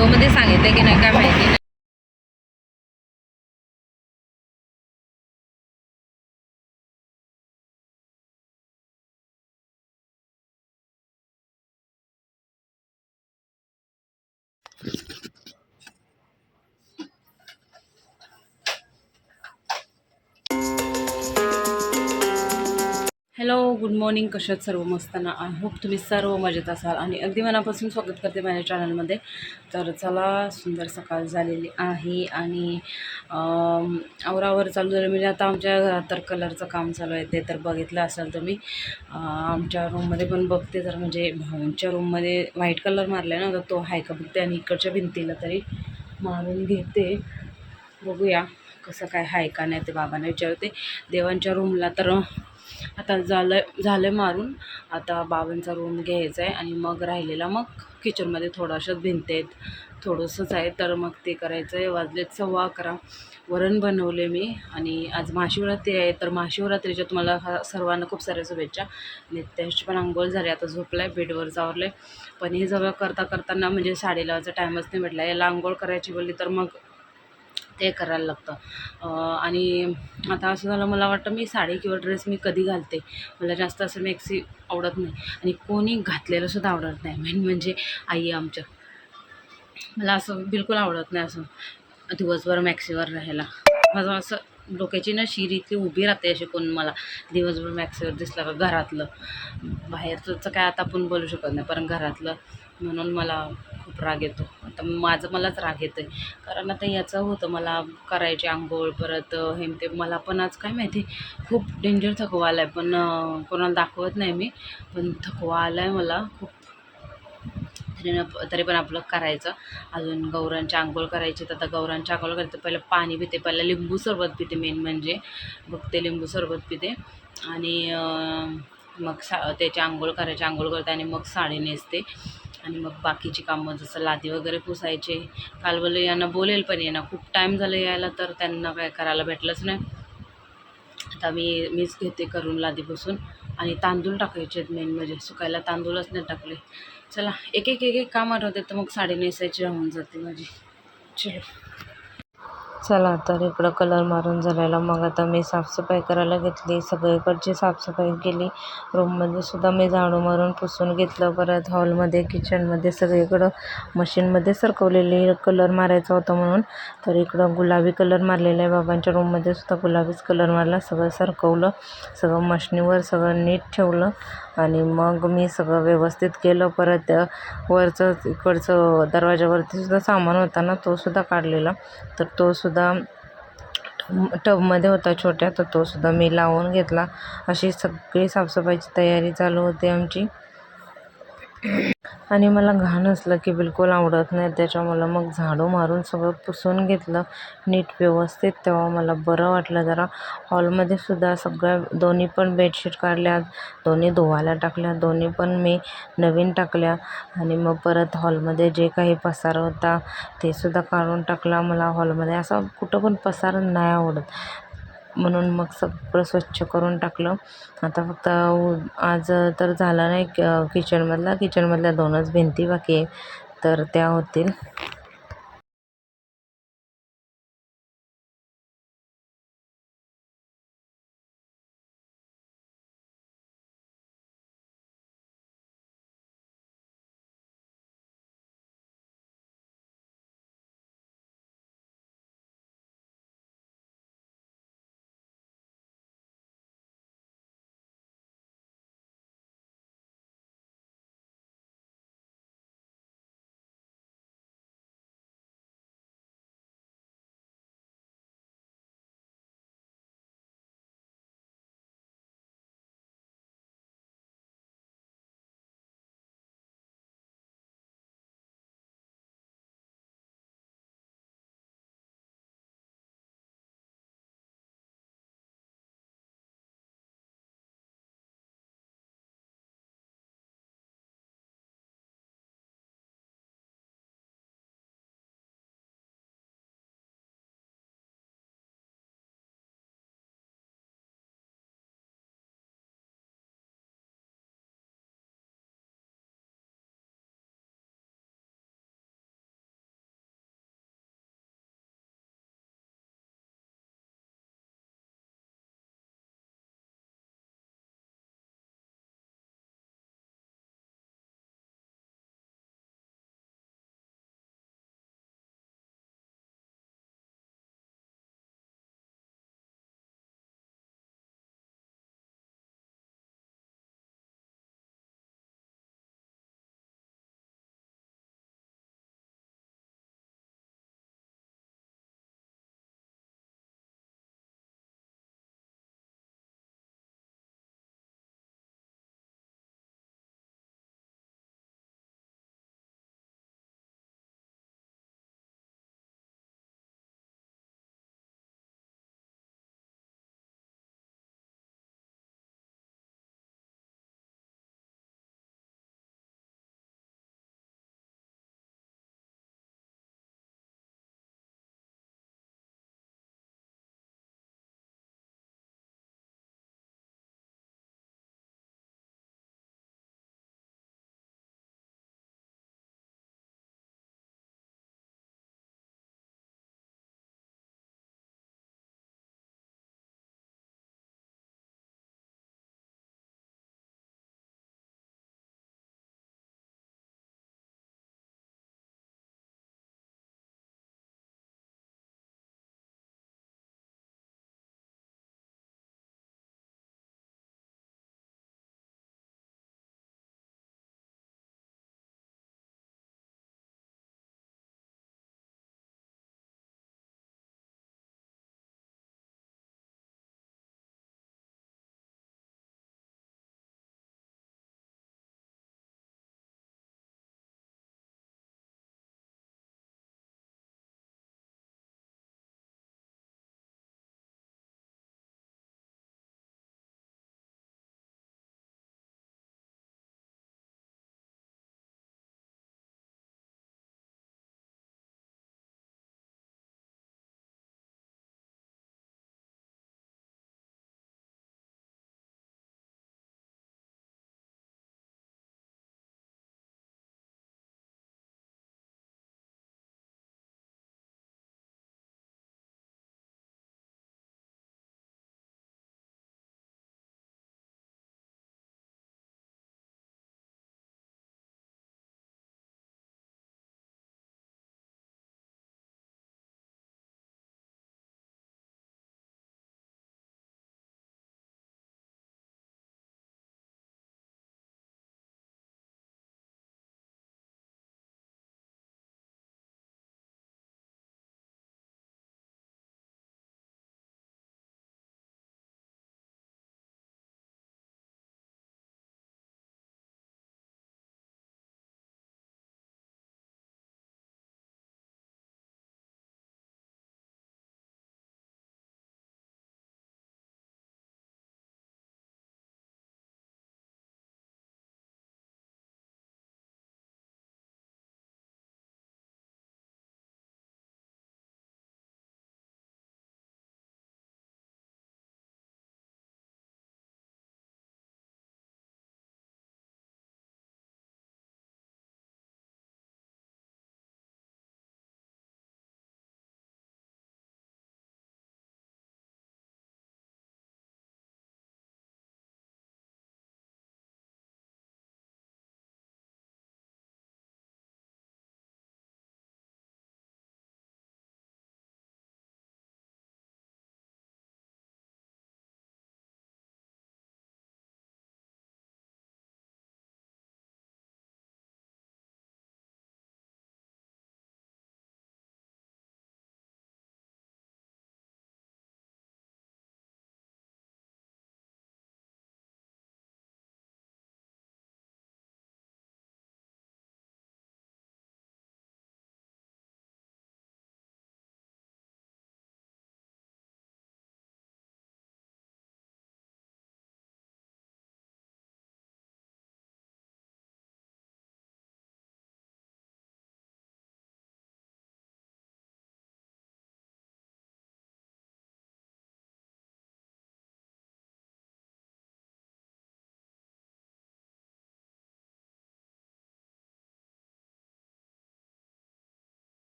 व्हिडिओमध्ये सांगितलं की नाही काय माहिती नाही. Hello, good morning. कशात सर्व मस्त ना? आय होप तुम्ही सर्व मजेत असाल आणि अगदी मनापासून स्वागत करते माझ्या चॅनलमध्ये. तर चला, सुंदर सकाळ झालेली आहे आणि आवरावर चालू झालं. म्हणजे आता आमच्या घरात तर कलरचं काम चालू आहे, ते तर बघितलं असाल तुम्ही. आमच्या रूममध्ये पण बघते, तर म्हणजे भाऊंच्या रूममध्ये व्हाईट कलर मारला आहे ना, तर तो आहे का बघते आणि इकडच्या भिंतीला तरी मारून घेते. बघूया कसं काय आहे का नाही ते बाबांना विचारते. देवांच्या रूमला तर आता झालं मारून. आता बाबांचा रूम घ्यायचा आहे आणि मग राहिलेला मग किचनमध्ये थोड्याशाच भिंती आहेत, थोडंसंच आहे, तर मग ते करायचं आहे. वाजलेत 11:15. वरण बनवले मी आणि आज महाशिवरात्री आहे, तर महाशिवरात्रीच्या तुम्हाला सर्वांना खूप साऱ्या शुभेच्छा. नित्याची पण अंघोळ झाली, आता झोपला आहे, बेडवर जावरलं आहे. पण हे सगळं करताना म्हणजे 11:30चा टाईमच नाही भेटला. याला अंघोळ करायची बोलली तर मग ते करायला लागतं. आणि आता असं झालं, मला वाटतं मी साडी किंवा ड्रेस मी कधी घालते. मला जास्त असं मॅक्सी आवडत नाही आणि कोणी घातलेलं सुद्धा आवडत नाही. मेन म्हणजे आई आमच्या, मला असं बिलकुल आवडत नाही असं दिवसभर मॅक्सीवर राहायला. माझं असं डोक्याची ना शीर इतकी उभी राहते अशी, कोण मला दिवसभर मॅक्सीवर दिसलं का. घरातलं, बाहेरचं काय आता आपण बोलू शकत नाही, पण घरातलं म्हणून मला खूप राग येतो. आता मलाच राग येतो आहे, कारण आता याचं होतं मला करायचे आंघोळ, परत हे ते. मला पण आज काय माहिती खूप डेंजर थकवा आला आहे, पण कोणाला दाखवत नाही मी, पण थकवा आला आहे मला खूप. तरी पण आपलं करायचं. अजून गौरांची आंघोळ करायची, तर आता गौरांची आंघोळ करते. पहिलं पाणी पिते, पहिलं लिंबू सरबत पिते. मेन म्हणजे बघते लिंबू सरबत पिते आणि मग त्याची आंघोळ करायची. आंघोळ करते आणि मग साडी नेसते आणि मग बाकीची कामं जसं लादी वगैरे पुसायचे. काल बोलले यांना बोलेल, पण यांना खूप टाईम झालं यायला, तर त्यांना काय करायला भेटलंच नाही. आता मीच घेते करून लादी पुसून. आणि तांदूळ टाकायचे आहेत, मेन म्हणजे सुकायला तांदूळच नाही टाकले. चला, एक काम आठवते, तर मग साडी नेसायची राहून जाते माझी. चलो, चला. तर इकडं कलर मारून झालेला, मग आता मी साफसफाई करायला घेतली. सगळीकडची साफसफाई केली. रूममध्ये सुद्धा मी झाडू मारून पुसून घेतलं. परत हॉलमध्ये, किचनमध्ये सगळीकडं मशीनमध्ये सरकवलेली कलर मारायचा होता म्हणून. तर इकडं गुलाबी कलर मारलेला आहे. बाबांच्या रूममध्ये सुद्धा गुलाबीच कलर मारला. सगळं सरकवलं, सगळं मशनीवर सगळं नीट ठेवलं आणि मग मी सगळं व्यवस्थित केलं. परत वरचं इकडचं दरवाजावरती सुद्धा सामान होता ना, तो सुद्धा काढलेला. तर तो सुद्धा टबमध्ये होता छोट्या, तर तो सुद्धा मी लावून घेतला. अशी सगळी साफसफाईची तयारी चालू होती आमची. आणि मला घाण असलं की बिलकुल आवडत नाही, त्याच्यामुळं मग झाडू मारून सगळं पुसून घेतलं नीट व्यवस्थित. तेव्हा मला बरं वाटलं जरा. हॉलमध्ये सुद्धा सगळ्या दोन्ही पण बेडशीट काढल्या, दोन्ही धुवायला टाकल्या, दोन्ही पण मी नवीन टाकल्या. आणि मग परत हॉलमध्ये जे काही पसारा होता ते सुद्धा काढून टाकला. मला हॉलमध्ये असं कुठं पण पसारा नाही आवडत, म्हणून मग सगळं स्वच्छ करून टाकलं. आता फक्त आज तर झालं नाही किचनमधल्या 2च भिंती बाकी आहे, तर त्या होतील.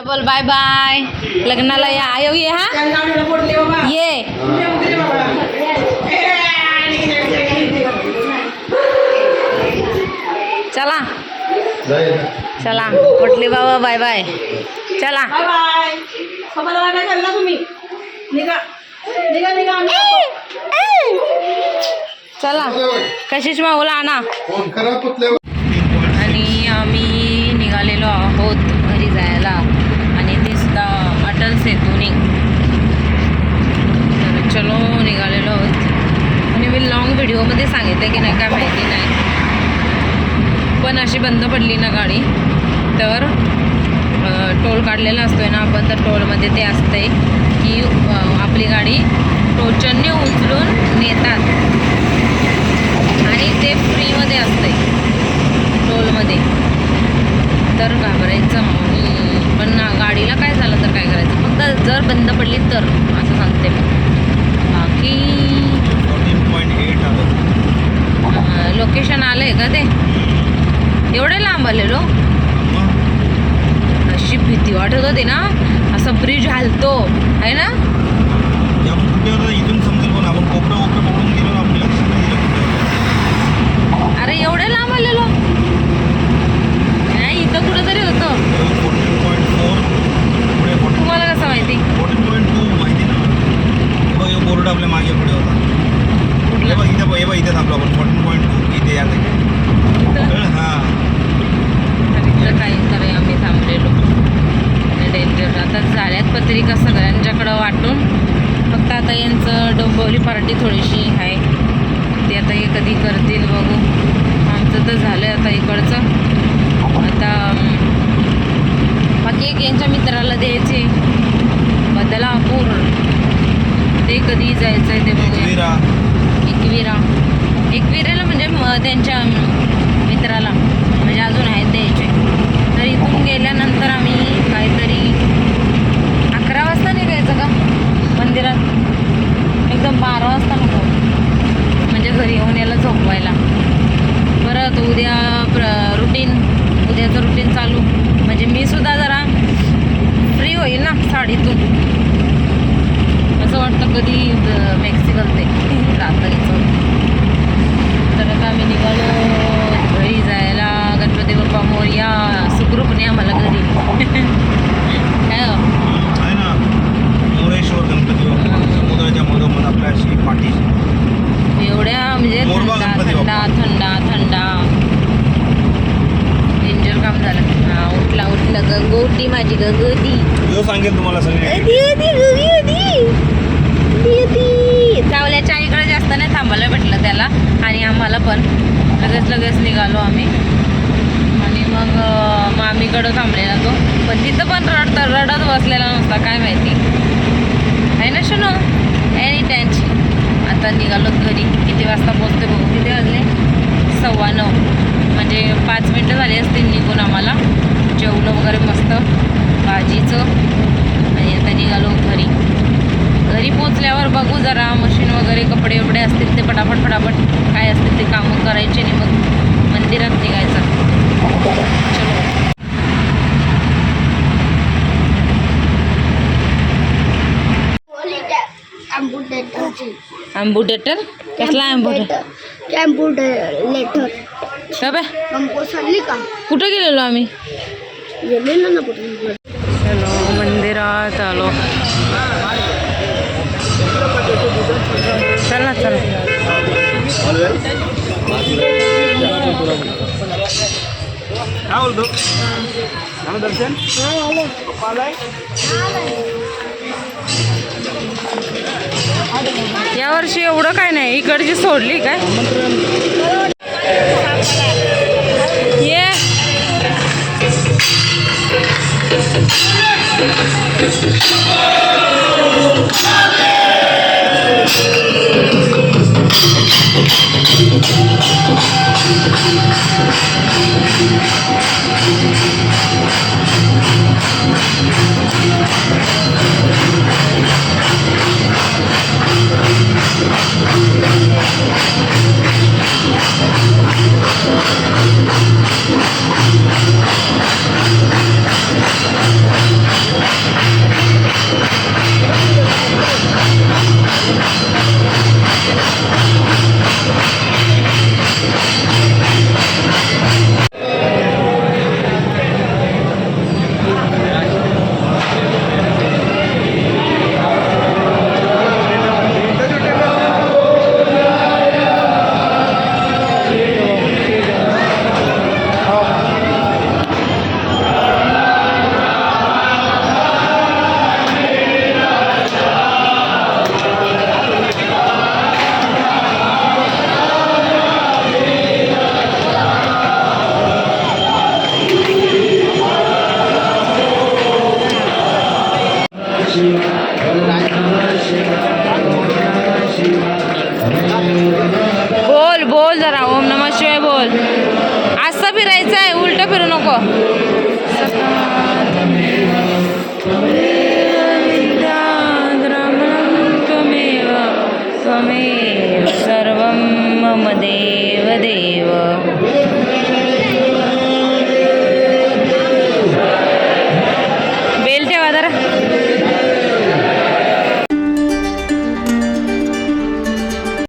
बोल बाय बाय. लग्नाला या. आयो ये हा ये. चला चला म्हटले बाबा बाय बाय. चला बाय बाय. सोबत बाय बाय करला तुम्ही. निघा निघा निघा. चला कशीच माऊला आणा. आणि आम्ही निघालेलो आहोत घरी जायला आणि ते सुद्धा अटल सेतूने. तर चलो निघालेलो आहोत आणि मी लॉंग व्हिडिओमध्ये सांगितलं की नाही काय माहिती नाही, पण अशी बंद पडली ना गाडी तर टोल काढलेला असतोय ना आपण, तर टोलमध्ये ते असते की आपली गाडी टोचनने उचलून नेतात आणि ते फ्रीमध्ये असते टोलमध्ये. तर घाबरायचं पण ना, गाडीला काय झालं तर काय करायचं, फक्त जर बंद पडली तर असं सांगते मी. बाकी 14.8 आलं. लोकेशन आलं आहे का ते एवढे लांब आलेलो. अशी भीती वाटत होती ना, असं ब्रिज हालतो आहे ना. आपण कुठे होता इथून समजेल, पण आपण कोपरा पकडून गेलो ना, आपल्या लक्षात नाही दिलं कुठे होतं. अरे एवढे लांब आलेलो नाही, इथं कुठंतरी होतं. 14.4 पुढे 14. तुम्हाला कसं माहिती? 14.2 माहिती ना. बघ हे बोर्ड आपल्या मागे पुढे होता. हे बघ इथे थांबलो आपण. 14.2 इथे या हां. इथं काही तरी आम्ही थांबलेलो. डेंजर आता झाल्यात पत्रिका सगळ्यांच्याकडं वाटून. फक्त आता यांचं डोंबिवली पार्टी थोडीशी आहे, ते आता हे कधी करतील बघू. आमचं तर झालं आता इकडचं. आता बाकी एक यांच्या मित्राला द्यायचे बदलापूर, ते कधी जायचं आहे ते बघूया. एकविराला म्हणजे त्यांच्या मित्राला, म्हणजे अजून आहेत द्यायचे. तर इथून गेल्यानंतर आम्ही काहीतरी 11 वाजता निघायचं का मंदिरात, एकदम 12 वाजता नको, म्हणजे घरी येऊन याला झोपवायला. परत उद्या उद्याचं रुटीन चालू, म्हणजे मी सुद्धा जरा फ्री होईल ना साडीतून. असं वाटतं कधी मेक्सिकन ते रात्रीचं. तर आता आम्ही निघालो घरी जायला. गणपती बाप्पा मोरया. सुखरूपने आम्हाला घरी काय आहे ना, मोरेश्वर गणपती बाप्पा समुद्राच्या मधोमध आपल्या अशी पाठी. एवढ्या म्हणजे थंडा डेंजर काम झालं. हा उठलं गंगोटी माझी गंगोटी. जो सांगेल तुम्हाला सगळे. चावल्याच्या आईकडे जास्त नाही थांबायला भेटलं त्याला आणि आम्हाला पण. लगेच निघालो आम्ही आणि मग मामीकडं थांबलेला तो, पण तिथं पण रडत बसलेला नसता काय माहिती आहे ना. Shanno any tension. आता निघालो घरी. किती वाजता पोचते बघू. किती वाजले? 9:15, म्हणजे 5 मिनटं झाली असतील निघून आम्हाला. जेवलं वगैरे मस्त भाजीचं आणि आता निघालो घरी. घरी पोचल्यावर बघू जरा मशीन वगैरे कपडे वपडे असतील ते फटाफट काय असतील ते कामं करायचे आणि मग मंदिरात निघायचं. चलो. एम्बुडेटर कसला एम्बुडेटर? लेटर का हमको चालली का? कुठं गेलेलो आम्ही? गेलेलो ना कुठे. चलो मंदिरात आलो. चला काय बोलतो दर्शन. यावर्षी एवढं काय नाही, इकडची सोडली काय ये. बोल बोल जरा ओम नमः शिवाय बोल. असं फिरायचं आहे, उलट फिरू नको.